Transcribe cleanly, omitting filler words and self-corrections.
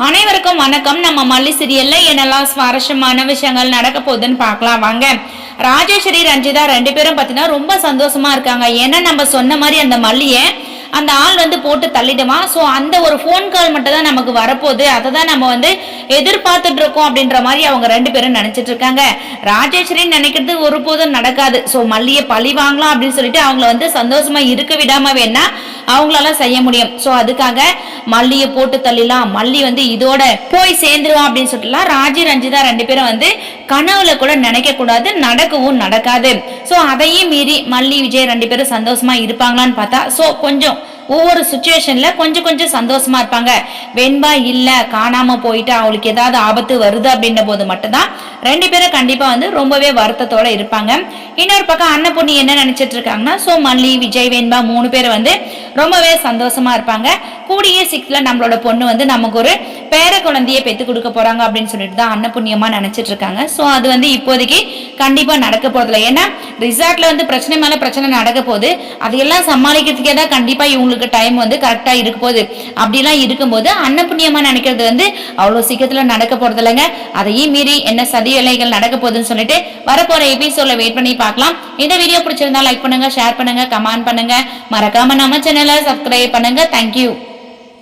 அனைவருக்கும் வணக்கம். நம்ம மல்லி சீரியல்ல என்னெல்லாம் சுவாரஸ்யமான விஷயங்கள் நடக்க போகுதுன்னு பார்க்கலாம் வாங்க. ராஜேஸ்வரி ரஞ்சிதா ரெண்டு பேரும் பார்த்தீங்கன்னா ரொம்ப சந்தோஷமா இருக்காங்க. ஏன்னா நம்ம சொன்ன மாதிரி அந்த மல்லியை அந்த ஆள் போட்டு தள்ளிடுமா. ஸோ அந்த ஒரு ஃபோன் கால் மட்டும் தான் நமக்கு வரப்போகுது, அதை தான் நம்ம எதிர்பார்த்துட்டு இருக்கோம் அப்படின்ற மாதிரி அவங்க ரெண்டு பேரும் நினைச்சிட்டு இருக்காங்க. ராஜேஸ்வரி நினைக்கிறது ஒருபோதும் நடக்காது. ஸோ மல்லியை பழி வாங்கலாம் அப்படின்னு சொல்லிட்டு அவங்கள சந்தோஷமா இருக்க விடாம வேணா அவங்களால செய்ய முடியும். ஸோ அதுக்காக மல்லியை போட்டு தள்ளிலாம், மல்லி இதோட போய் சேர்ந்துருவான் அப்படின்னு சொல்லிட்டுலாம் ராஜி ரஞ்சிதா ரெண்டு பேரும் கனவுல கூட நினைக்க கூடாது, நடக்கவும் நடக்காது. ஸோ அதையும் மீறி மல்லி விஜய் ரெண்டு பேரும் சந்தோஷமா இருப்பாங்களான்னு பார்த்தா ஸோ கொஞ்சம் ஒவ்வொரு சுச்சுவேஷன்ல கொஞ்சம் கொஞ்சம் சந்தோஷமா இருப்பாங்க. வெண்பா இல்ல காணாம போயிட்டு அவளுக்கு ஏதாவது ஆபத்து வருது அப்படின்ற போது மட்டும்தான் ரெண்டு பேரும் கண்டிப்பா ரொம்பவே வருத்தத்தோட இருப்பாங்க. இன்னொரு பக்கம் அன்னபூர்ணி என்ன நினைச்சிட்டு இருக்காங்கன்னா ஸோ மல்லி விஜய் வெண்பா மூணு பேர் ரொம்பவே சந்தோஷமா இருப்பாங்க. கூடிய சிக்ஸ்ல நம்மளோட பொண்ணு நமக்கு ஒரு பேர குழந்தைய பெத்து கொடுக்க போறாங்க அப்படின்னு சொல்லிட்டு தான் அன்னபுண்ணியமா நினைச்சிட்டு இருக்காங்க. ஸோ அது இப்போதைக்கு கண்டிப்பா நடக்க போறதில்ல. ஏன்னா ரிசார்ட்ல பிரச்சனை மேல பிரச்சனை நடக்க போகுது, அதையெல்லாம் சமாளிக்கிறதுக்கே தான் கண்டிப்பா இவங்களுக்கு டைம் கரெக்டா இருக்க போகுது. அப்படிலாம் இருக்கும்போது அன்னபுண்ணியமா நினைக்கிறது அவ்வளவு சீக்கிரத்துல நடக்க போறது இல்லைங்க. அதையும் மீறி என்ன சதி வேலைகள் நடக்க போகுதுன்னு சொல்லிட்டு வரப்போற எபிசோட்ல வெயிட் பண்ணி பார்க்கலாம். இந்த வீடியோ பிடிச்சிருந்தா லைக் பண்ணுங்க, ஷேர் பண்ணுங்க, கமெண்ட் பண்ணுங்க, மறக்காம நம்ம சேனலை சப்ஸ்கிரைப் பண்ணுங்க. தேங்க்யூ.